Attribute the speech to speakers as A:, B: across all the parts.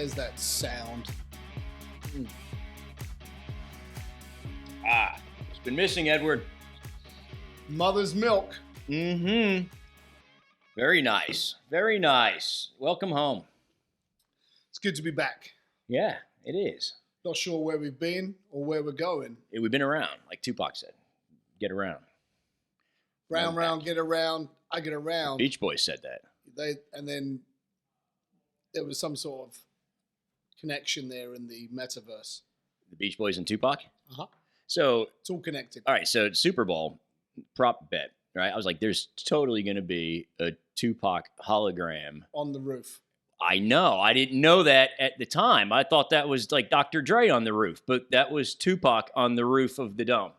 A: There's that sound.
B: It's been missing, Edward.
A: Mother's milk.
B: Mm-hmm. Very nice. Very nice. Welcome home.
A: It's good to be back.
B: Yeah, it is.
A: Not sure where we've been or where we're going.
B: We've been around, like Tupac said. Get around.
A: Round, get around. I get around.
B: Beach Boys said that.
A: And then there was some sort of connection there in the metaverse.
B: The Beach Boys and Tupac?
A: Uh-huh.
B: So
A: it's all connected.
B: All right, so Super Bowl prop bet, right? I was like, there's totally going to be a Tupac hologram
A: on the roof.
B: I know. I didn't know that at the time. I thought that was like Dr. Dre on the roof, but that was Tupac on the roof of the dome.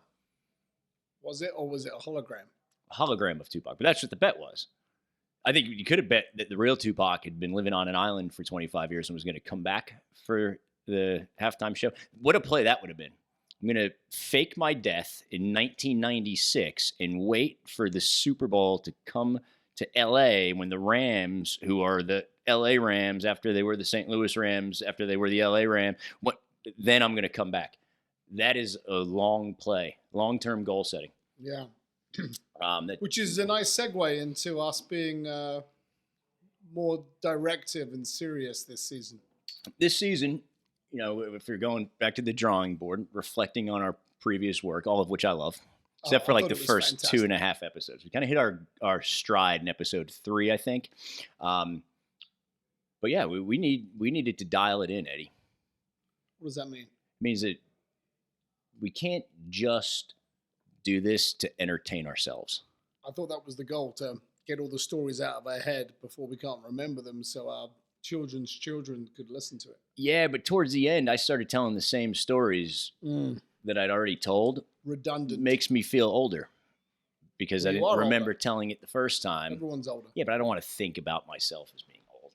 A: Was it, or was it a hologram?
B: A hologram of Tupac, but that's what the bet was. I think you could have bet that the real Tupac had been living on an island for 25 years and was going to come back for the halftime show. What a play that would have been. I'm going to fake my death in 1996 and wait for the Super Bowl to come to LA when the Rams, who are the LA Rams after they were the St. Louis Rams, after they were the LA Rams, then I'm going to come back. That is a long play, long-term goal setting.
A: Yeah. Which is a nice segue into us being more directive and serious this season.
B: This season, you know, if you're going back to the drawing board, reflecting on our previous work, all of which I love, except for like the first fantastic 2.5 episodes. We kind of hit our stride in episode 3, I think. But yeah, we needed to dial it in, Eddie.
A: What does that mean?
B: It means that we can't just do this to entertain ourselves.
A: I thought that was the goal, to get all the stories out of our head before we can't remember them, so our children's children could listen to it.
B: Yeah, but towards the end, I started telling the same stories that I'd already told.
A: Redundant.
B: Makes me feel older because I didn't remember telling it the first time.
A: Everyone's older.
B: Yeah, but I don't want to think about myself as being old.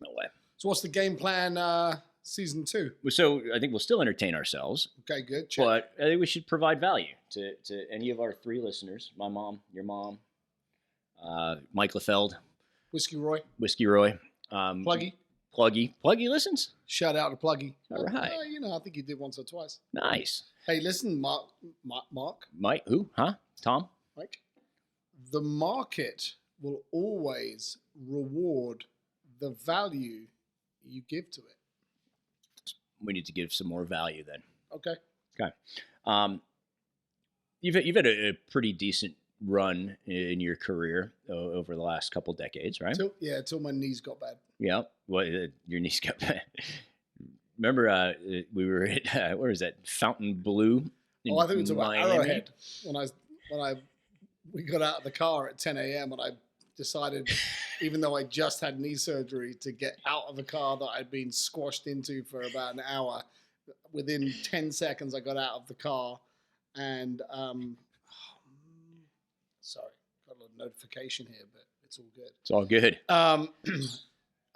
B: No way.
A: So what's the game plan season 2?
B: So I think we'll still entertain ourselves.
A: Okay, good. Check.
B: But I think we should provide value to any of our 3 listeners. My mom, your mom, Mike LaFeld.
A: Whiskey Roy.
B: Pluggy listens.
A: Shout out to Pluggy.
B: All right.
A: I think he did once or twice.
B: Nice.
A: Hey, listen, Mark.
B: Mike, who? Huh? Tom?
A: Mike. The market will always reward the value you give to it.
B: We need to give some more value then.
A: Okay.
B: You've had a pretty decent run in your career over the last couple decades, right?
A: Till my knees got bad.
B: Yeah. Well, your knees got bad. Remember, we were at where is that? Fountain Blue.
A: I think it was about Arrowhead when we got out of the car at 10 a.m. and I decided, even though I just had knee surgery, to get out of the car that I'd been squashed into for about an hour. Within 10 seconds, I got out of the car and sorry, got a notification here, but it's all good.
B: It's all good.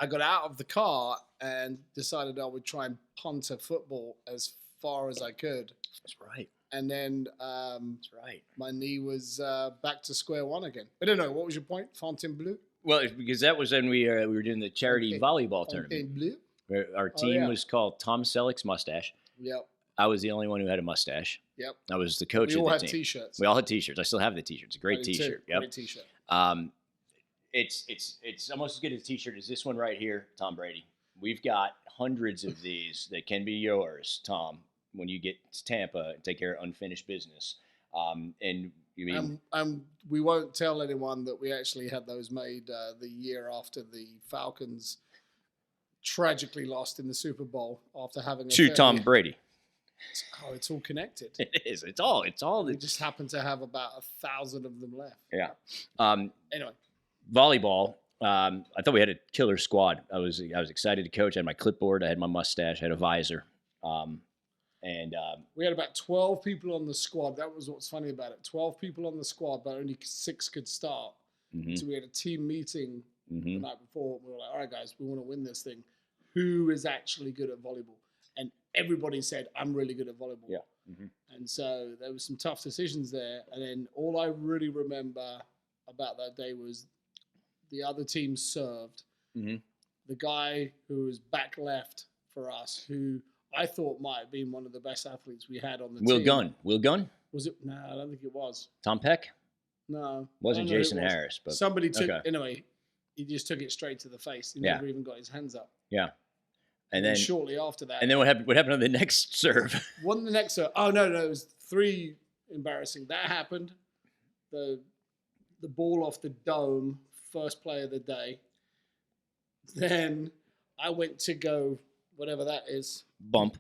A: I got out of the car and decided I would try and punt a football as far as I could.
B: That's right.
A: And then
B: that's right.
A: My knee was back to square one again. I don't know. What was your point? Fontainebleau?
B: Well, because that was when we were doing the charity volleyball tournament.
A: Fontainebleau?
B: Our team was called Tom Selleck's Mustache.
A: Yep.
B: I was the only one who had a mustache.
A: Yep.
B: I was the coach of the team.
A: We all had T-shirts.
B: We all had T-shirts. I still have the T-shirts. A great T-shirt. Yep.
A: Great T-shirt.
B: It's almost as good a T-shirt as this one right here, Tom Brady. We've got hundreds of these that can be yours, Tom, when you get to Tampa and take care of unfinished business. And you mean
A: we won't tell anyone that we actually had those made the year after the Falcons tragically lost in the Super Bowl after having
B: to Tom Brady.
A: It's all connected.
B: It is. It's all.
A: We just happen to have about 1,000 of them left.
B: Yeah.
A: Anyway,
B: volleyball. I thought we had a killer squad. I was excited to coach. I had my clipboard. I had my mustache. I had a visor.
A: We had about 12 people on the squad. That was what's funny about it. 12 people on the squad, but only 6 could start. Mm-hmm. So we had a team meeting the night before. We were like, all right, guys, we want to win this thing. Who is actually good at volleyball? And everybody said, I'm really good at volleyball.
B: Yeah. Mm-hmm.
A: And so there were some tough decisions there. And then all I really remember about that day was the other team served. Mm-hmm. the guy who was back left for us, who I thought might have been one of the best athletes we had on the team.
B: Will Gunn?
A: Was it? No, I don't think it was.
B: Tom Peck?
A: No.
B: Wasn't Jason Harris, but
A: somebody took anyway. He just took it straight to the face. He never even got his hands up.
B: Yeah. And then
A: shortly after that.
B: And then what happened on the next serve?
A: Wasn't the next serve? Oh no, it was 3 embarrassing. That happened. The ball off the dome, first play of the day. Then I went to go, whatever that is.
B: Bump.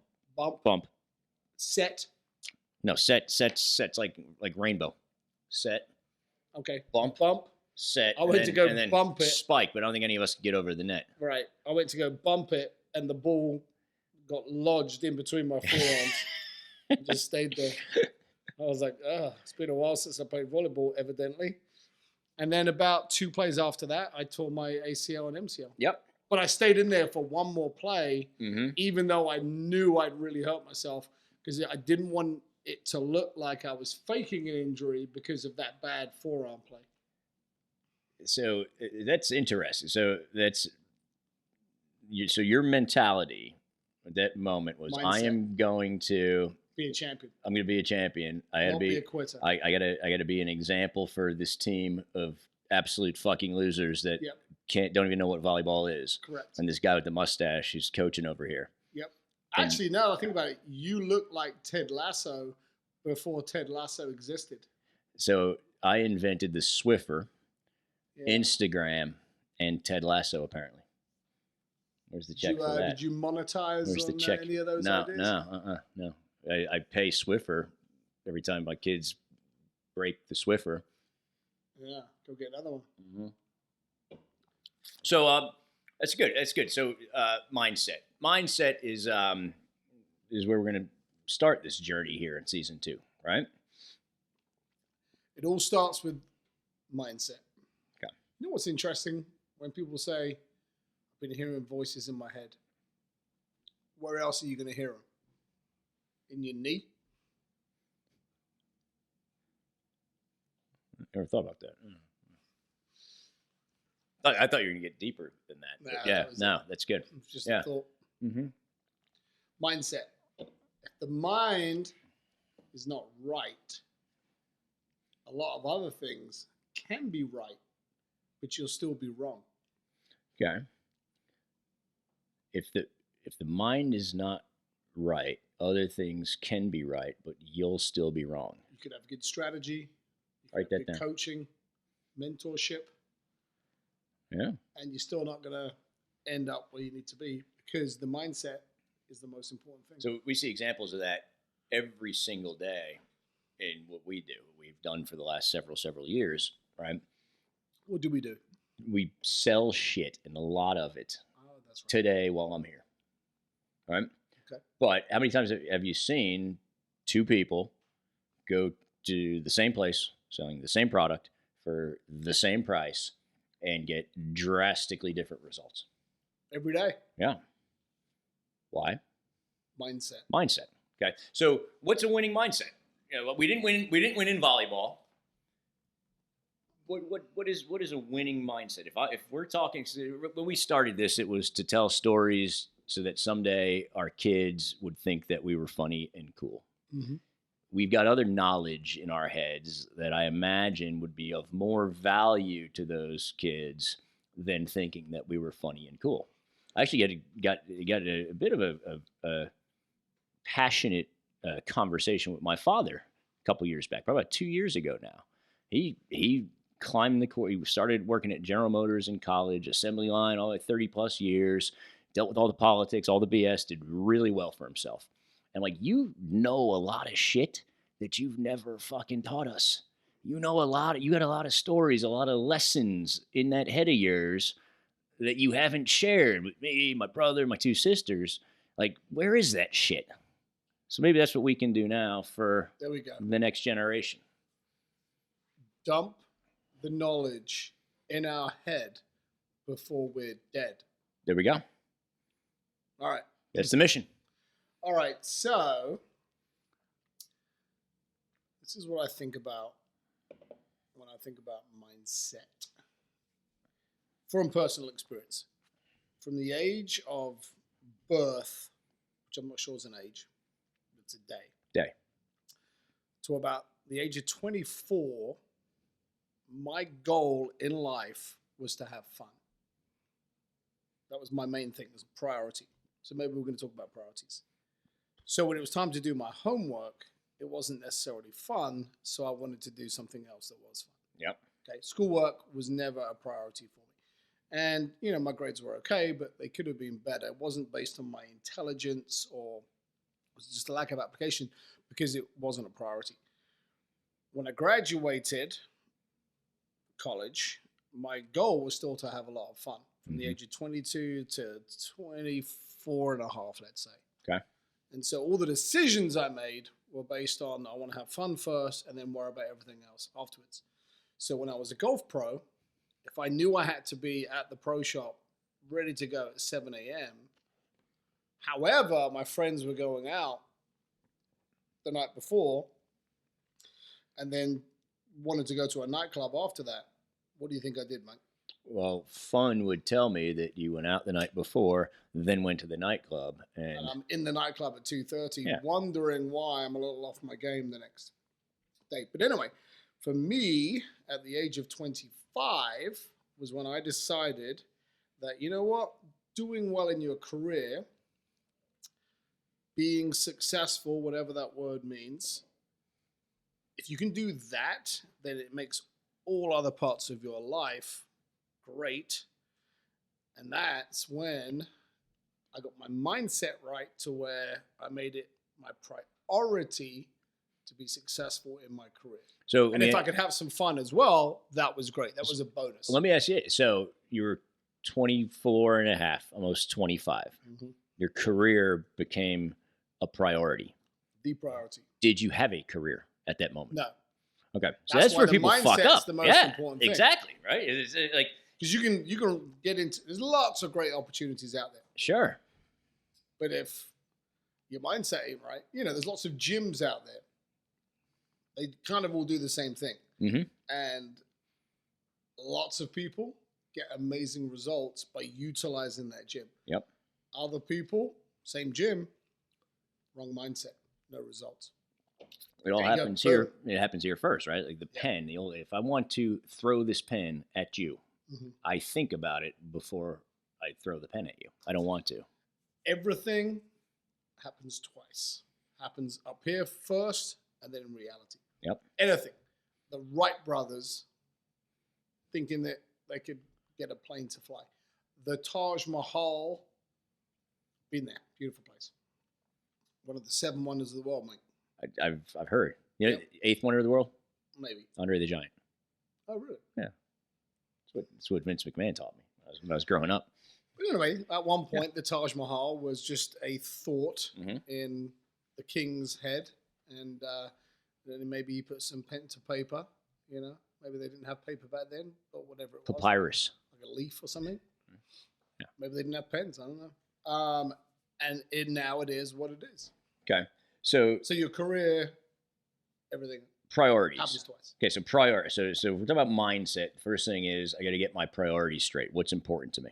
A: Set.
B: No, set's like rainbow. Set.
A: Okay.
B: Bump. Set.
A: I went to go bump it.
B: Spike, but I don't think any of us could get over the net.
A: Right. I went to go bump it, and the ball got lodged in between my forearms. and just stayed there. I was like, it's been a while since I played volleyball, evidently. And then about 2 plays after that, I tore my ACL and MCL.
B: Yep.
A: But I stayed in there for one more play, even though I knew I'd really hurt myself, because I didn't want it to look like I was faking an injury because of that bad forearm play.
B: So that's interesting. So your mentality at that moment was, mindset. I am going to
A: be a champion.
B: I'm going to be a champion. I got to be
A: a quitter.
B: I got to be an example for this team of absolute fucking losers that don't even know what volleyball is.
A: Correct.
B: And this guy with the mustache who's coaching over here.
A: Yep. Actually, now that I think about it, you look like Ted Lasso before Ted Lasso existed.
B: So I invented the Swiffer, Instagram, and Ted Lasso, apparently. Where's the check for that?
A: Did you monetize any of those ideas?
B: No. I pay Swiffer every time my kids break the Swiffer.
A: Yeah, go get another one.
B: Mm-hmm. So that's good. So mindset. Mindset is where we're going to start this journey here in season 2, right?
A: It all starts with mindset.
B: Okay.
A: You know what's interesting? When people say, I've been hearing voices in my head. Where else are you going to hear them? In your knee?
B: Never thought about that. I thought you were going to get deeper than that. That's good.
A: It's just a thought.
B: Mm-hmm.
A: Mindset. If the mind is not right, a lot of other things can be right, but you'll still be wrong.
B: Okay. If the mind is not right, other things can be right, but you'll still be wrong.
A: You could have good strategy.
B: Write that down.
A: Coaching, mentorship.
B: Yeah.
A: And you're still not going to end up where you need to be, because the mindset is the most important thing.
B: So we see examples of that every single day in what we do. We've done for the last several years, right?
A: What do we do?
B: We sell shit, and a lot of it
A: that's right.
B: today while I'm here, right?
A: Okay.
B: But how many times have you seen 2 people go to the same place selling the same product for the same price and get drastically different results?
A: Every day.
B: Yeah. Why?
A: Mindset.
B: Okay. So what's a winning mindset? We didn't win in volleyball. What is a winning mindset? If we're talking, when we started this, it was to tell stories so that someday our kids would think that we were funny and cool.
A: Mm-hmm.
B: We've got other knowledge in our heads that I imagine would be of more value to those kids than thinking that we were funny and cool. I actually got a bit of a passionate conversation with my father a couple years back, probably about 2 years ago now. He climbed the course. He started working at General Motors in college, assembly line, all like 30 plus years, dealt with all the politics, all the BS, did really well for himself. And you know a lot of shit that you've never fucking taught us. You got a lot of stories, a lot of lessons in that head of yours that you haven't shared with me, my brother, my 2 sisters. Where is that shit? So maybe that's what we can do now for the next generation.
A: Dump the knowledge in our head before we're dead.
B: There we go.
A: All right.
B: That's the mission.
A: All right. So this is what I think about when I think about mindset from personal experience. from the age of birth, which I'm not sure is an age, it's a day, to about the age of 24, my goal in life was to have fun. That was my main thing, was a priority. So maybe we're going to talk about priorities. So when it was time to do my homework, it wasn't necessarily fun, so I wanted to do something else that was fun.
B: Yep.
A: Okay, schoolwork was never a priority for me. And, you know, my grades were okay, but they could have been better. It wasn't based on my intelligence, or it was just a lack of application, because it wasn't a priority. When I graduated college, my goal was still to have a lot of fun from the age of 22 to 24 and a half, let's say.
B: Okay.
A: And so all the decisions I made were based on, I want to have fun first and then worry about everything else afterwards. So when I was a golf pro, if I knew I had to be at the pro shop ready to go at 7 a.m., however, my friends were going out the night before and then wanted to go to a nightclub after that, what do you think I did, Mike?
B: Well, fun would tell me that you went out the night before, then went to the nightclub. And
A: I'm in the nightclub at 2:30, wondering why I'm a little off my game the next day. But anyway, for me, at the age of 25 was when I decided that, you know what, doing well in your career, being successful, whatever that word means, if you can do that, then it makes all other parts of your life great. And that's when I got my mindset right, to where I made it my priority to be successful in my career.
B: So,
A: and if I could have some fun as well, that was great. That was a bonus.
B: Let me ask you, so you were 24 and a half, almost 25. Your career became a priority.
A: The priority.
B: Did you have a career at that moment?
A: No.
B: Okay. So that's where people fuck up.
A: The most important thing.
B: Exactly. Right. It's like,
A: because you can get into, there's lots of great opportunities out there.
B: Sure.
A: But if your mindset ain't right, you know, there's lots of gyms out there. They kind of all do the same thing. And lots of people get amazing results by utilizing that gym.
B: Yep.
A: Other people, same gym, wrong mindset, no results.
B: It all happens here. It happens here first, right? Like the pen. If I want to throw this pen at you, I think about it before I throw the pen at you. I don't want to.
A: Everything happens twice. Happens up here first, and then in reality.
B: Yep.
A: Anything. The Wright brothers thinking that they could get a plane to fly. The Taj Mahal, been there. Beautiful place. One of the 7 wonders of the world, mate.
B: I've heard. You know, 8th wonder of the world?
A: Maybe.
B: Andre the Giant.
A: Oh, really?
B: Yeah. That's what Vince McMahon taught me when I was growing up.
A: But anyway, at one point, the Taj Mahal was just a thought in the king's head. And then maybe he put some pen to paper, you know. Maybe they didn't have paper back then, or whatever it was.
B: Papyrus.
A: Like a leaf or something.
B: Yeah.
A: Maybe they didn't have pens, I don't know. And now it is what it is.
B: Okay. So
A: your career, everything.
B: Priorities.
A: Happens twice.
B: Okay, so priorities. So we're talking about mindset. First thing is I got to get my priorities straight. What's important to me?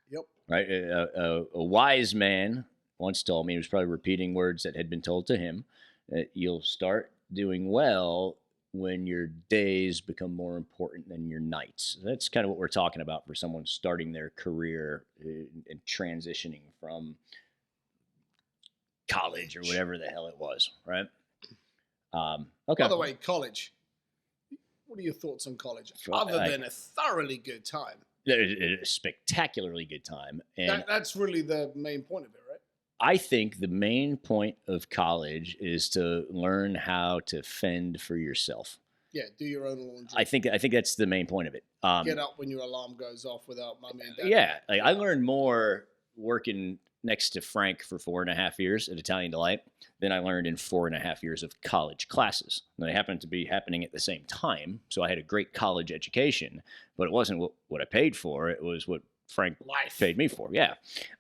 A: Yep.
B: Right. A wise man once told me, he was probably repeating words that had been told to him, that you'll start doing well when your days become more important than your nights. That's kind of what we're talking about for someone starting their career and transitioning from college or whatever the hell it was, right? Okay.
A: By the way, college. What are your thoughts on college? Other than a thoroughly good time.
B: A spectacularly good time. And
A: that's really the main point of it, right?
B: I think the main point of college is to learn how to fend for yourself.
A: Yeah, do your own laundry.
B: I think that's the main point of it.
A: Get up when your alarm goes off without mommy and dad.
B: Yeah, like I learned more working next to Frank for 4.5 years at Italian Delight than I learned in 4.5 years of college classes. And they happened to be happening at the same time, so I had a great college education, but it wasn't what I paid for. It was what Frank paid me for. Yeah.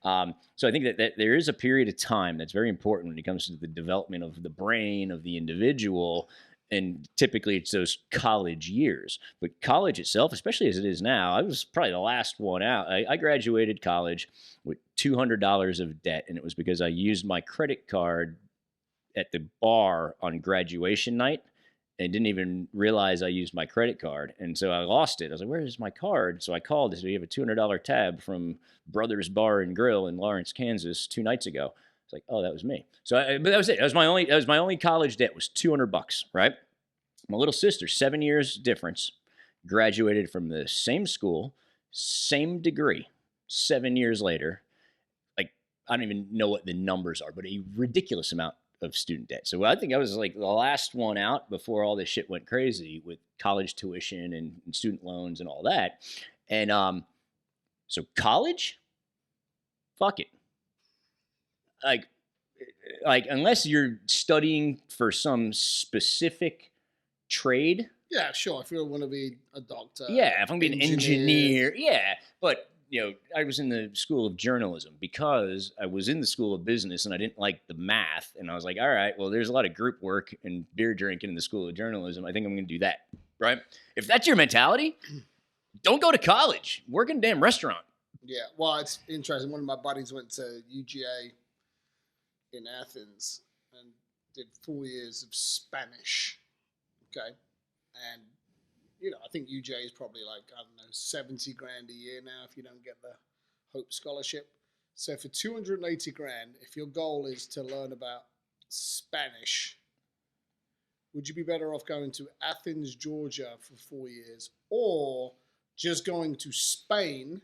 B: So I think that there is a period of time that's very important when it comes to the development of the brain of the individual. And typically it's those college years. But college itself, especially as it is now, I was probably the last one out. I graduated college with $200 of debt, and it was because I used my credit card at the bar on graduation night and didn't even realize I used my credit card. And so I lost it. I was like, where's my card? So I called. They said, you have a $200 tab from Brothers Bar and Grill in Lawrence, Kansas 2 nights ago. It's like, oh, that was me. So but that was it. That was my only college debt was $200, right? My little sister, 7 years difference, graduated from the same school, same degree, 7 years later. Like, I don't even know what the numbers are, but a ridiculous amount of student debt. So I think I was like the last one out before all this shit went crazy with college tuition and student loans and all that. And so college, fuck it. Like unless you're studying for some specific trade.
A: Yeah, sure. If you want to be a doctor.
B: Yeah, if I'm being an engineer. Yeah, but I was in the school of journalism because I was in the school of business and I didn't like the math. And I was like, all right, well, there's a lot of group work and beer drinking in the school of journalism. I think I'm going to do that, right? If that's your mentality, don't go to college. Work in a damn restaurant.
A: Yeah, well, it's interesting. One of my buddies went to UGA in Athens and did 4 years of Spanish. Okay. And, I think UGA is probably like, I don't know, 70 grand a year now if you don't get the Hope Scholarship. So for 280 grand, if your goal is to learn about Spanish, would you be better off going to Athens, Georgia for 4 years, or just going to Spain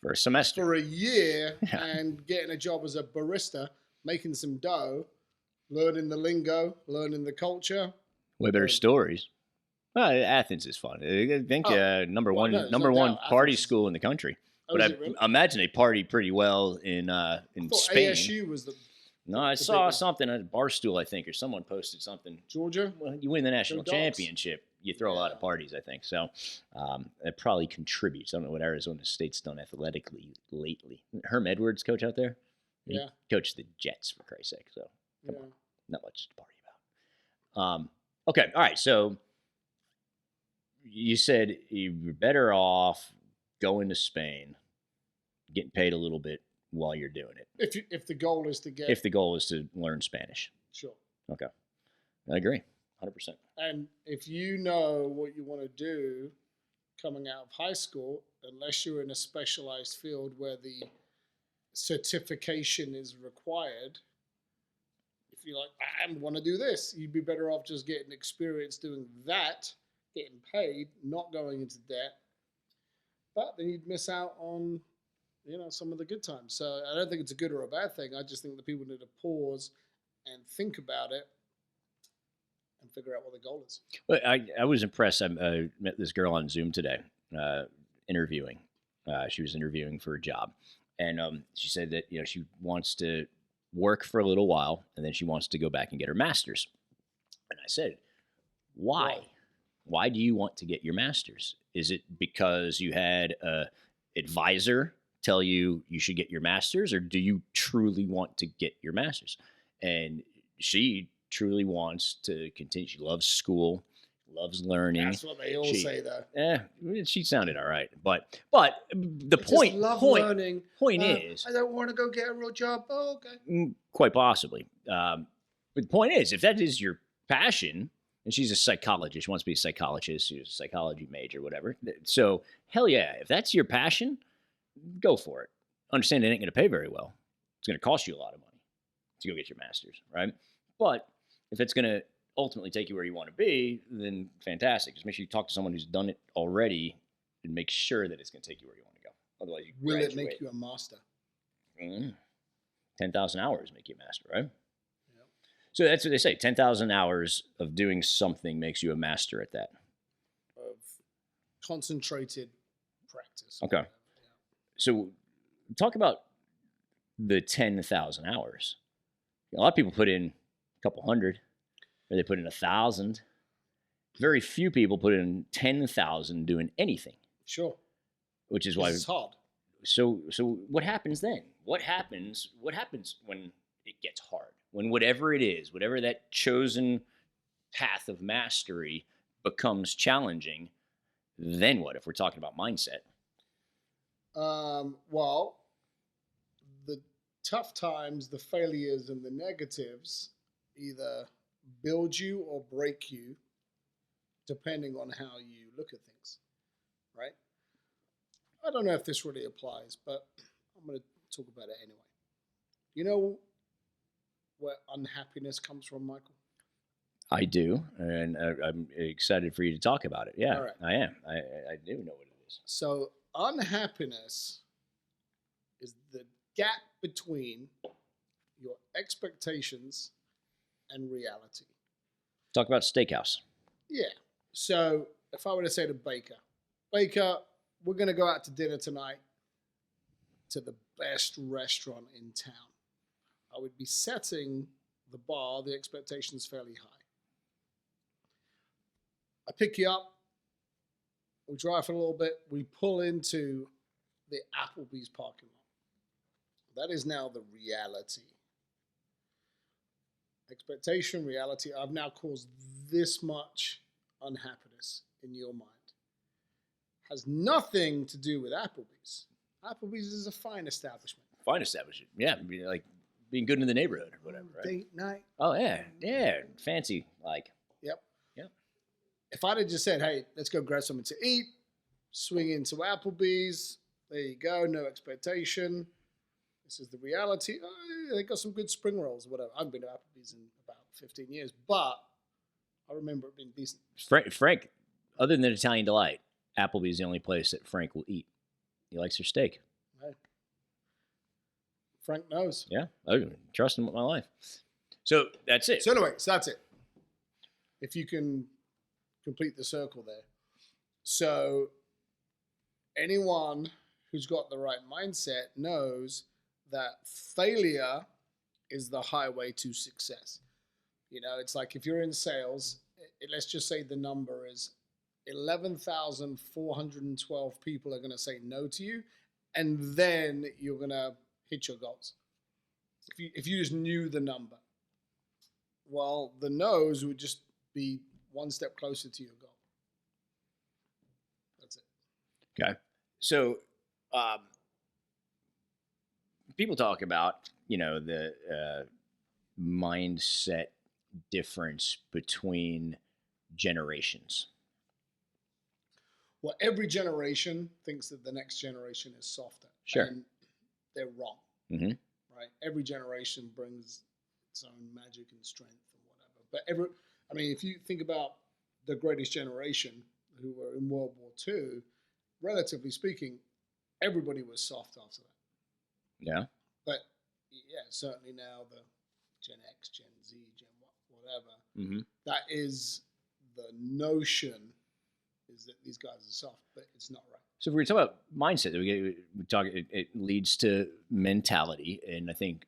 B: for a semester,
A: for a year and getting a job as a barista, making some dough, learning the lingo, learning the culture?
B: Way better stories. Well, Athens is fun. I think number one party school in the country. But I really? Imagine they party pretty well in Spain.
A: ASU was the.
B: No, I saw something at Barstool, I think, or someone posted something.
A: Georgia?
B: Well, you win the national championship, you throw a lot of parties, I think. So it probably contributes. I don't know what Arizona State's done athletically lately. Herm Edwards coach out there? He coached the Jets, for Christ's sake. So not much to party about. Okay, all right, so you said you're better off going to Spain, getting paid a little bit while you're doing it.
A: If the goal is to get...
B: If the goal is to learn Spanish.
A: Sure.
B: Okay. I agree, 100%.
A: And if you know what you want to do coming out of high school, unless you're in a specialized field where the certification is required, if you're like, I want to do this, you'd be better off just getting experience doing that, getting paid, not going into debt. But then you'd miss out on, some of the good times. So I don't think it's a good or a bad thing. I just think that people need to pause and think about it and figure out what the goal is.
B: Well, I was impressed. I met this girl on Zoom today, interviewing. She was interviewing for a job. And she said that, she wants to work for a little while, and then she wants to go back and get her master's. And I said, why? Why do you want to get your master's? Is it because you had an advisor tell you should get your master's, or do you truly want to get your master's? And she truly wants to continue. She loves school, loves learning.
A: That's what they all say, though.
B: She sounded all right, but the point is,
A: I don't want to go get a real job. Oh, okay.
B: Quite possibly. But the point is, if that is your passion, and she's a psychologist, she wants to be a psychologist, she's a psychology major, whatever. So hell yeah, if that's your passion, go for it. Understand it ain't going to pay very well. It's going to cost you a lot of money to go get your master's, right? But if it's going to ultimately take you where you want to be, then fantastic. Just make sure you talk to someone who's done it already and make sure that it's going to take you where you want to go. Otherwise, you
A: will graduate. It make you a master?
B: 10,000 hours make you a master, right? Yep. So that's what they say. 10,000 hours of doing something makes you a master at that.
A: Of concentrated practice.
B: Okay. So talk about the 10,000 hours. A lot of people put in a couple hundred, or they put in 1,000. Very few people put in 10,000 doing anything.
A: Sure.
B: Which is why
A: it's hard.
B: So what happens then? What happens when it gets hard? When whatever it is, whatever that chosen path of mastery becomes challenging, then what if we're talking about mindset?
A: Well, the tough times, the failures, and the negatives either build you or break you, depending on how you look at things, right? I don't know if this really applies, but I'm going to talk about it anyway. You know where unhappiness comes from, Michael?
B: I do, and I'm excited for you to talk about it. Yeah,
A: All right.
B: I am. I do know what it is.
A: So unhappiness is the gap between your expectations and reality.
B: Talk about steakhouse.
A: Yeah. So if I were to say to Baker, we're going to go out to dinner tonight to the best restaurant in town, I would be setting the bar, the expectations fairly high. I pick you up, we drive for a little bit, we pull into the Applebee's parking lot. That is now the reality. Expectation, reality. I've now caused this much unhappiness in your mind. Has nothing to do with Applebee's. Applebee's is a fine establishment.
B: Fine establishment. Yeah, like being good in the neighborhood or whatever, right?
A: Date night.
B: Oh, yeah. Fancy, like.
A: Yep.
B: Yep.
A: If I'd have just said, hey, let's go grab something to eat, swing into Applebee's, there you go, no expectation. This is the reality. Oh, they got some good spring rolls or whatever. I haven't been to Applebee's in about 15 years, but I remember it being decent.
B: Frank, other than Italian Delight, Applebee's is the only place that Frank will eat. He likes their steak.
A: Right. Frank knows.
B: Yeah, I trust him with my life. So that's it.
A: So anyway, that's it. If you can complete the circle there. So anyone who's got the right mindset knows that failure is the highway to success. You know, it's like if you're in sales, let's just say the number is 11,412 people are going to say no to you, and then you're going to hit your goals. If you just knew the number, well, the no's would just be one step closer to your goal. That's it.
B: Okay. So people talk about, the mindset difference between generations.
A: Well, every generation thinks that the next generation is softer.
B: Sure.
A: And they're wrong.
B: Mm-hmm.
A: Right? Every generation brings its own magic and strength and whatever. But if you think about the greatest generation who were in World War II, relatively speaking, everybody was soft after that.
B: Yeah.
A: But yeah, certainly now the Gen X, Gen Z, Gen whatever,
B: mm-hmm.
A: that is the notion is that these guys are soft, but it's not right.
B: So if we talk about mindset, it leads to mentality, and I think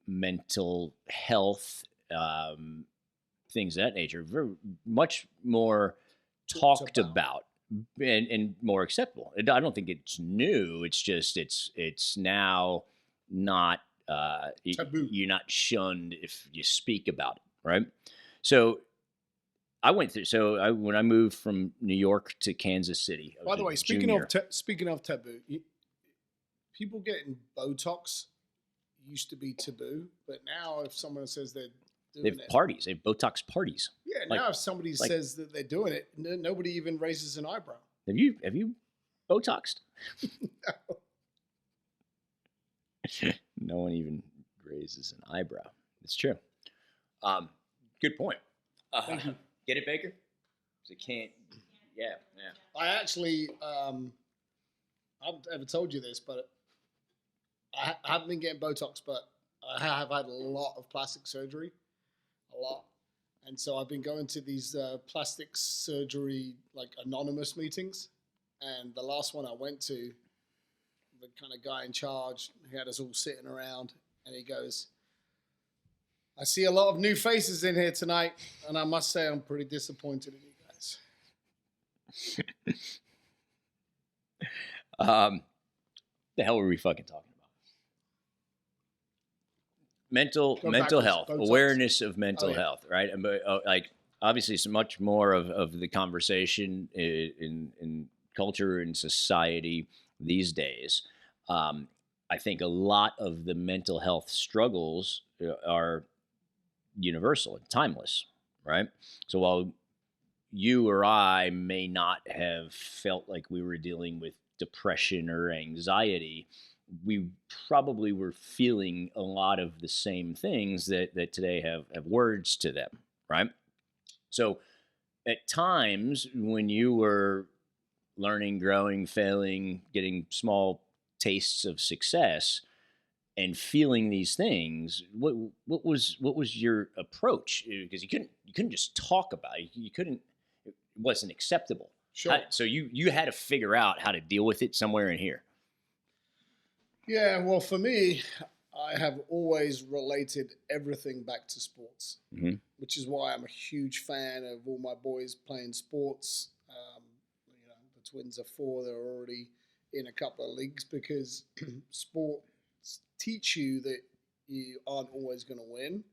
B: mental health, things of that nature, very much more talked about and more acceptable. I don't think it's new. It's just it's now not
A: taboo.
B: You're not shunned if you speak about it, right? So I went through. So when I moved from New York to Kansas City.
A: By the way, speaking of taboo, people getting Botox used to be taboo, but now if someone says they're doing
B: they have parties, they have Botox parties.
A: Yeah, now if somebody says that they're doing it, nobody even raises an eyebrow.
B: Have you Botoxed? No. No one even raises an eyebrow. It's true. Good point.
A: Thank you.
B: Get it, Baker? Because it can't. Yeah.
A: I actually, I haven't ever told you this, but I haven't been getting Botox, but I have had a lot of plastic surgery, a lot. And so I've been going to these plastic surgery, like anonymous meetings. And the last one I went to, the kind of guy in charge, he had us all sitting around, and he goes, I see a lot of new faces in here tonight, and I must say I'm pretty disappointed in you guys.
B: The hell were we fucking talking about? Mental health,
A: Botox.
B: awareness of mental health, right? And obviously so much more of the conversation in culture and society these days. Um, I think a lot of the mental health struggles are universal and timeless, right? So while you or I may not have felt like we were dealing with depression or anxiety, we probably were feeling a lot of the same things that today have words to them, right? So at times when you were learning, growing, failing, getting small tastes of success and feeling these things, what was your approach? Because you couldn't just talk about it. You couldn't. It wasn't acceptable.
A: Sure.
B: So you had to figure out how to deal with it somewhere in here.
A: Yeah, well, for me, I have always related everything back to sports,
B: Mm-hmm.
A: which is why I'm a huge fan of all my boys playing sports. The Twins are 4; they're already in a couple of leagues because sports teach you that you aren't always going to win,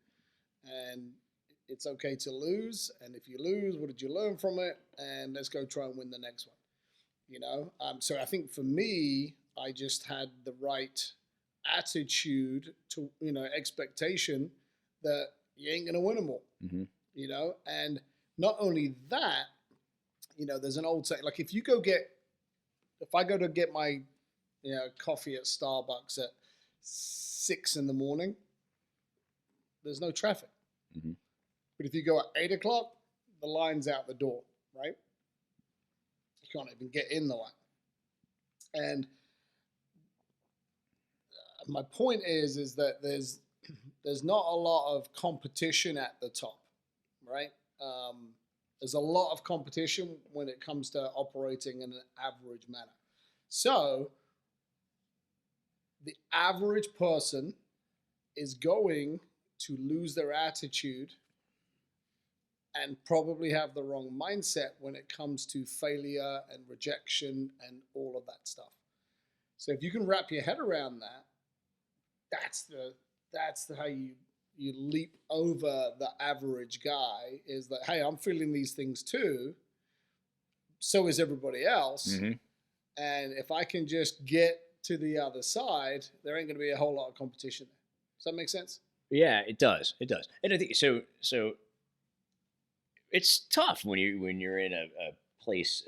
A: and it's okay to lose. And if you lose, what did you learn from it? And let's go try and win the next one. So I think for me, I just had the right attitude to, expectation that you ain't gonna win them all.
B: Mm-hmm.
A: And not only that, there's an old saying, like if I go to get my coffee at Starbucks at 6 a.m, there's no traffic.
B: Mm-hmm.
A: But if you go at 8 o'clock, the line's out the door, right? You can't even get in the line. And my point is that there's not a lot of competition at the top, right? There's a lot of competition when it comes to operating in an average manner. So the average person is going to lose their attitude and probably have the wrong mindset when it comes to failure and rejection and all of that stuff. So if you can wrap your head around that, that's how you leap over the average guy, is that, hey, I'm feeling these things too. So is everybody else.
B: Mm-hmm.
A: And if I can just get to the other side, there ain't going to be a whole lot of competition there. Does that make sense?
B: Yeah, it does. It does. And I think so. It's tough when you're in a place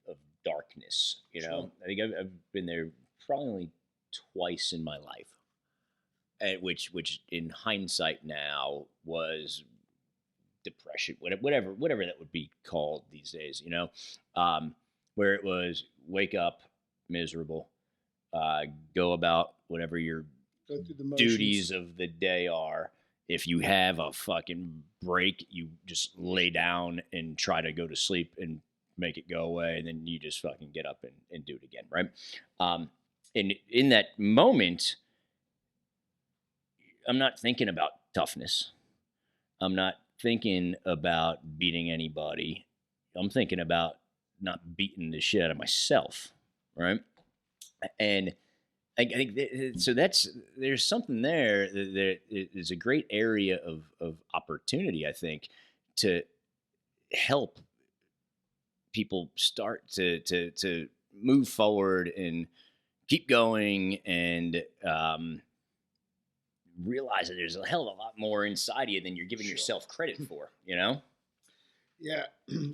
B: of darkness.
A: Sure.
B: I think I've been there probably only twice in my life, and which in hindsight now was depression, whatever that would be called these days. Where it was wake up miserable, go about whatever your
A: Go through the motions.
B: duties of the day are. If you have a fucking break, you just lay down and try to go to sleep and make it go away, and then you just fucking get up and do it again, right? And in that moment, I'm not thinking about toughness. I'm not thinking about beating anybody. I'm thinking about not beating the shit out of myself, right? And I think so. There's something there that is a great area of opportunity, I think, to help people start to move forward and keep going and realize that there's a hell of a lot more inside of you than you're giving
A: Sure.
B: yourself credit for.
A: Yeah.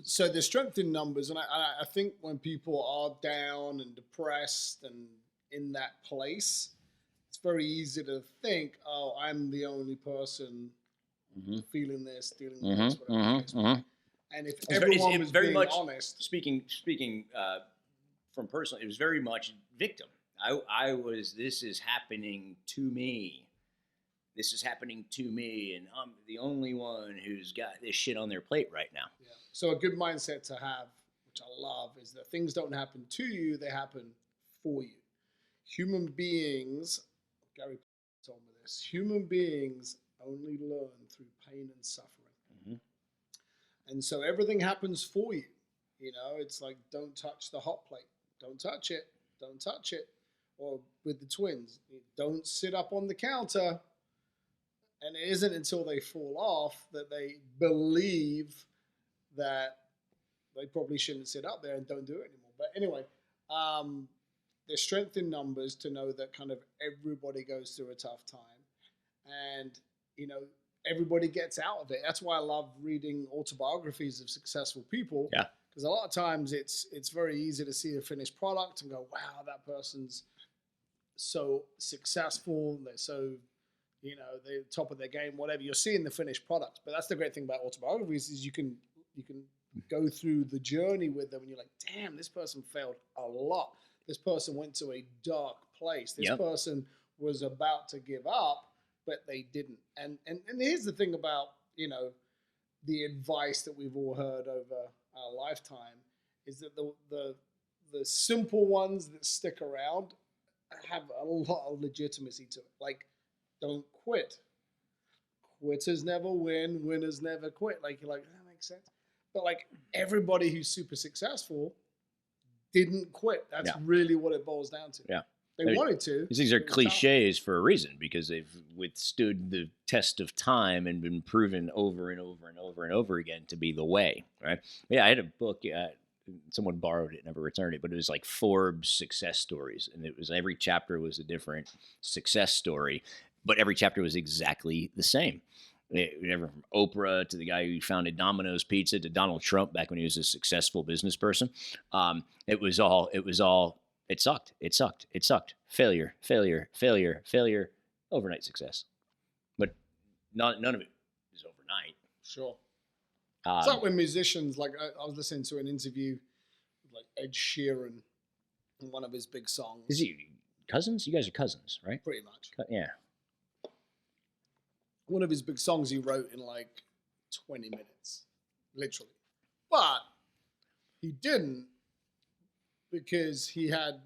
A: So there's strength in numbers, and I think when people are down and depressed and in that place, it's very easy to think, oh, I'm the only person feeling this, dealing with this, whatever the case may be. And if everyone was
B: very
A: being
B: much
A: honest,
B: speaking from personal, it was very much victim. I was. This is happening to me. This is happening to me, and I'm the only one who's got this shit on their plate right now.
A: yeah. So a good mindset to have, which I love, is that things don't happen to you; they happen for you. Human beings, Gary told me this. Human beings only learn through pain and suffering. And so everything happens for you. It's like, don't touch the hot plate. Don't touch it. Don't touch it. Or with the Twins, don't sit up on the counter. And it isn't until they fall off that they believe that they probably shouldn't sit up there and don't do it anymore. But anyway, there's strength in numbers to know that kind of everybody goes through a tough time, and everybody gets out of it. That's why I love reading autobiographies of successful people.
B: Yeah.
A: Because a lot of times it's very easy to see a finished product and go, wow, that person's so successful. They're so, they're top of their game, whatever. You're seeing the finished product. But that's the great thing about autobiographies is you can go through the journey with them and you're like, damn, this person failed a lot. This person went to a dark place. This person was about to give up, but they didn't. And here's the thing about, the advice that we've all heard over our lifetime is that the simple ones that stick around have a lot of legitimacy to it. Like, don't quit. Quitters never win. Winners never quit. Like, you're like, that makes sense. But like everybody who's super successful didn't quit. That's really what it boils down to.
B: Yeah.
A: They wanted to.
B: These things are cliches for a reason because they've withstood the test of time and been proven over and over and over and over again to be the way, right? Yeah, I had a book. Someone borrowed it, never returned it, but it was like Forbes success stories, and it was every chapter was a different success story, but every chapter was exactly the same. From Oprah to the guy who founded Domino's Pizza to Donald Trump back when he was a successful business person. It sucked. Failure. Overnight success. But none of it is overnight.
A: Sure. It's like when musicians, like I was listening to an interview with like Ed Sheeran in one of his big songs.
B: Is he cousins? You guys are cousins, right?
A: Pretty much.
B: Yeah.
A: One of his big songs he wrote in like 20 minutes, literally. But he didn't because he had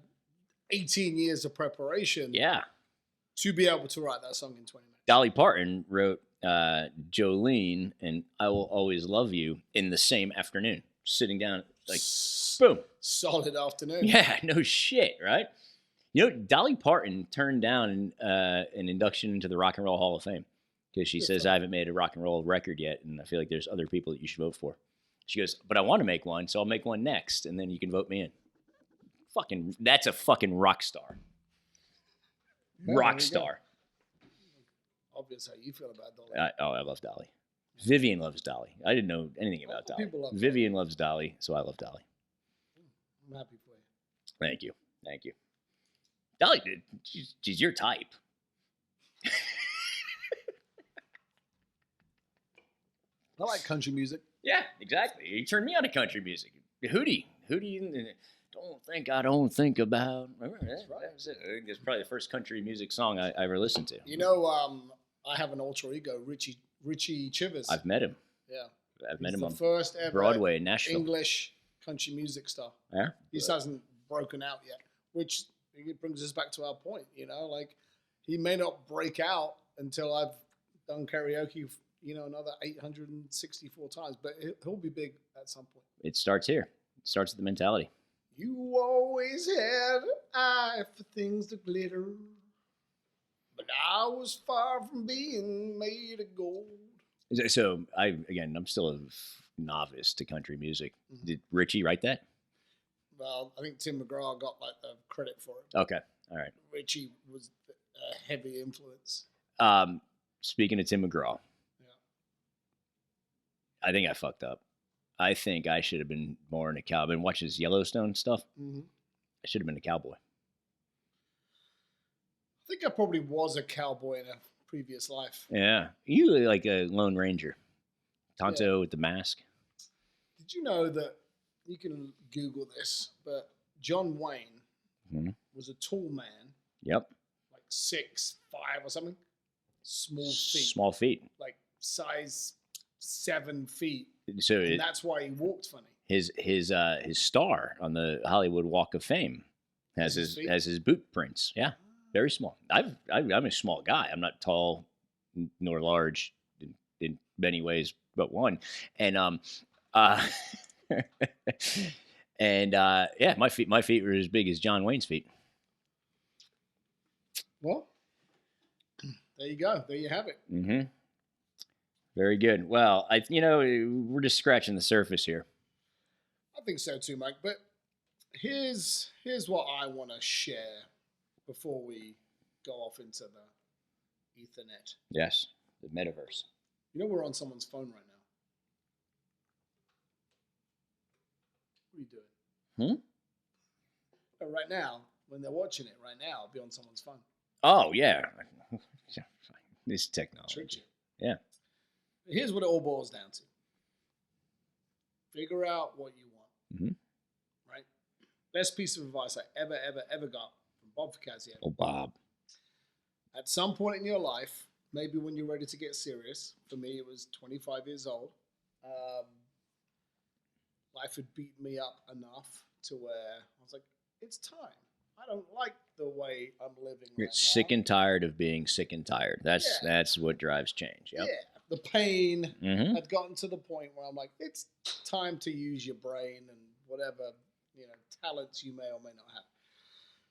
A: 18 years of preparation to be able to write that song in 20 minutes.
B: Dolly Parton wrote Jolene and I Will Always Love You in the same afternoon, sitting down like, boom.
A: Solid afternoon.
B: Yeah, no shit, right? Dolly Parton turned down an induction into the Rock and Roll Hall of Fame because she says, I haven't made a rock and roll record yet, and I feel like there's other people that you should vote for. She goes, but I want to make one, so I'll make one next, and then you can vote me in. That's a fucking rock star. Rock star.
A: Obvious how you feel about Dolly.
B: I love Dolly. Vivint loves Dolly. I didn't know anything about Dolly. Vivint loves Dolly, so I love Dolly.
A: I'm happy for you.
B: Thank you. Dolly, she's your type.
A: I like country music.
B: Yeah, exactly. You turned me on to country music. Hootie. I don't think about. Remember that? Right. That was it. I think it's probably the first country music song I ever listened to.
A: I have an alter ego, Richie Chivers.
B: I've met him.
A: Yeah.
B: I've met him on
A: first ever
B: Broadway in Nashville.
A: English country music star.
B: Yeah.
A: He just hasn't broken out yet, which brings us back to our point. Like he may not break out until I've done karaoke, another 864 times, but he'll be big at some point.
B: It starts here. It starts with the mentality.
A: You always had an eye for things that glitter, but I was far from being made of gold.
B: So I'm still a novice to country music. Mm-hmm. Did Richie write that?
A: Well, I think Tim McGraw got like the credit for it.
B: Okay, all right.
A: Richie was a heavy influence.
B: Speaking of Tim McGraw, I think I fucked up. I think I should have been more in a cowboy. And watch his Yellowstone stuff. Mm-hmm. I should have been a cowboy.
A: I think I probably was a cowboy in a previous life.
B: Yeah. You look like a Lone Ranger. Tonto with the mask.
A: Did you know that, you can Google this, but John Wayne was a tall man.
B: Yep.
A: Like 6'5" or something.
B: Small feet.
A: Like size 7 feet.
B: So
A: that's why he walked funny.
B: His star on the Hollywood Walk of Fame has his boot prints. Yeah, very small. I'm a small guy. I'm not tall nor large in many ways but one. And my feet were as big as John Wayne's feet.
A: Well, there you go. There you have it.
B: Mm-hmm. Very good. Well, we're just scratching the surface here.
A: I think so too, Mike. But here's what I want to share before we go off into the Ethernet.
B: Yes, the metaverse.
A: We're on someone's phone right now. What are you doing? Right now, when they're watching it right now, it'll be on someone's phone.
B: Oh, yeah. This technology. Yeah.
A: Here's what it all boils down to. Figure out what you want. Right? Best piece of advice I ever got from Bob Ficazio.
B: Oh, Bob.
A: At some point in your life, maybe when you're ready to get serious, for me it was 25 years old, life had beaten me up enough to where I was like, it's time. I don't like the way I'm living
B: You're
A: right
B: sick
A: now.
B: and tired of being sick and tired. That's what drives change. Yep.
A: Yeah. The pain had gotten to the point where I'm like, it's time to use your brain and whatever, talents you may or may not have.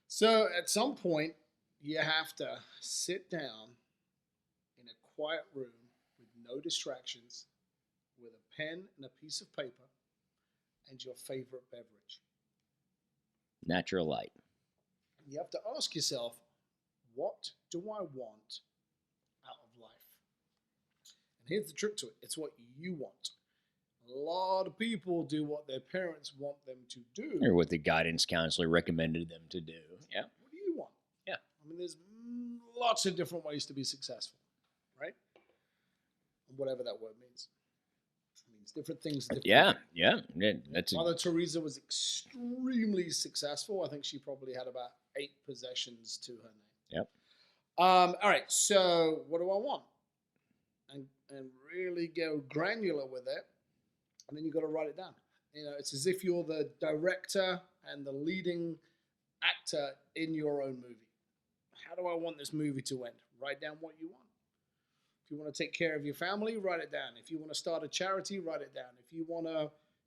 A: So at some point, you have to sit down in a quiet room with no distractions, with a pen and a piece of paper, and your favorite beverage.
B: Natural light.
A: You have to ask yourself, what do I want out of life? And here's the trick to it. It's what you want. A lot of people do what their parents want them to do.
B: Or what the guidance counselor recommended them to do. Yeah.
A: What do you want?
B: Yeah.
A: I mean, there's lots of different ways to be successful, right? Whatever that word means. It means different things.
B: Yeah.
A: Mother Teresa was extremely successful. I think she probably had about 8 possessions to her name.
B: Yep.
A: All right. So what do I want? And really go granular with it. And then you got to write it down. It's as if you're the director and the leading actor in your own movie. How do I want this movie to end? Write down what you want. If you want to take care of your family, write it down. If you want to start a charity, write it down. If you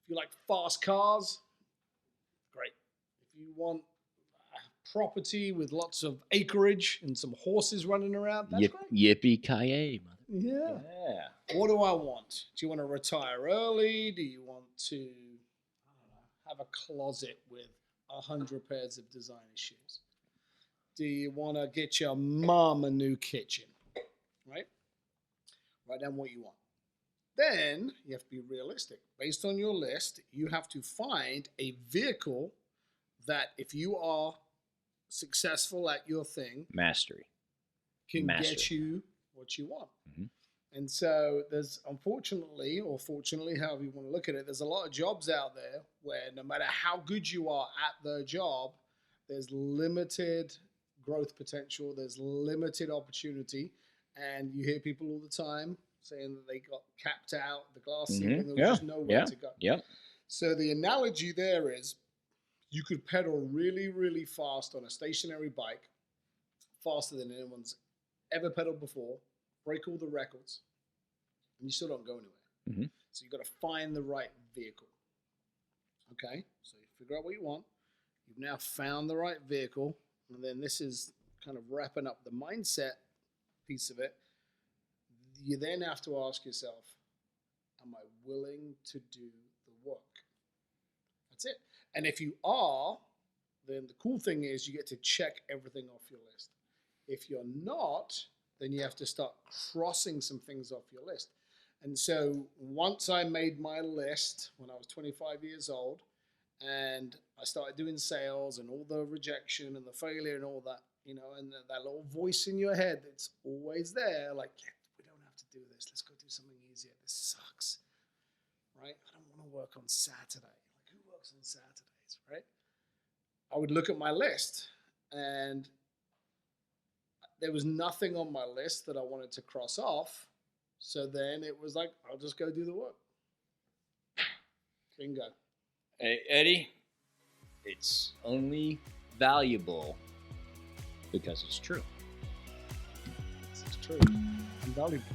A: like fast cars, great. If you want property with lots of acreage and some horses running around, that's great.
B: Yippee-ki-yay, mother.
A: Yeah. What do I want? Do you want to retire early? Do you want to have a closet with 100 pairs of designer shoes? Do you want to get your mom a new kitchen? Right? Write down what you want. Then you have to be realistic. Based on your list, you have to find a vehicle that if you are successful at your thing,
B: Mastery.
A: can get you what you want. And so there's, unfortunately, or fortunately, however you want to look at it, there's a lot of jobs out there where no matter how good you are at the job, there's limited growth potential, there's limited opportunity, and you hear people all the time saying that they got capped out, the glass ceiling, there was just nowhere to go.
B: Yep.
A: So the analogy there is you could pedal really, really fast on a stationary bike, faster than anyone's ever pedaled before, break all the records, and you still don't go anywhere. So you've got to find the right vehicle. Okay, so you figure out what you want. You've now found the right vehicle, and then this is kind of wrapping up the mindset piece of it. You then have to ask yourself, am I willing to do the work? That's it. And if you are, then the cool thing is you get to check everything off your list. If you're not, then you have to start crossing some things off your list. And so once I made my list when I was 25 years old, and I started doing sales and all the rejection and the failure and all that, and that little voice in your head that's always there, like, yeah, we don't have to do this. Let's go do something easier. This sucks, right? I don't want to work on Saturday. Like, who works on Saturdays, right? I would look at my list, and there was nothing on my list that I wanted to cross off. So then it was like, I'll just go do the work. Bingo.
B: Hey, Eddie, it's only valuable because it's true.
A: This is true. Invaluable.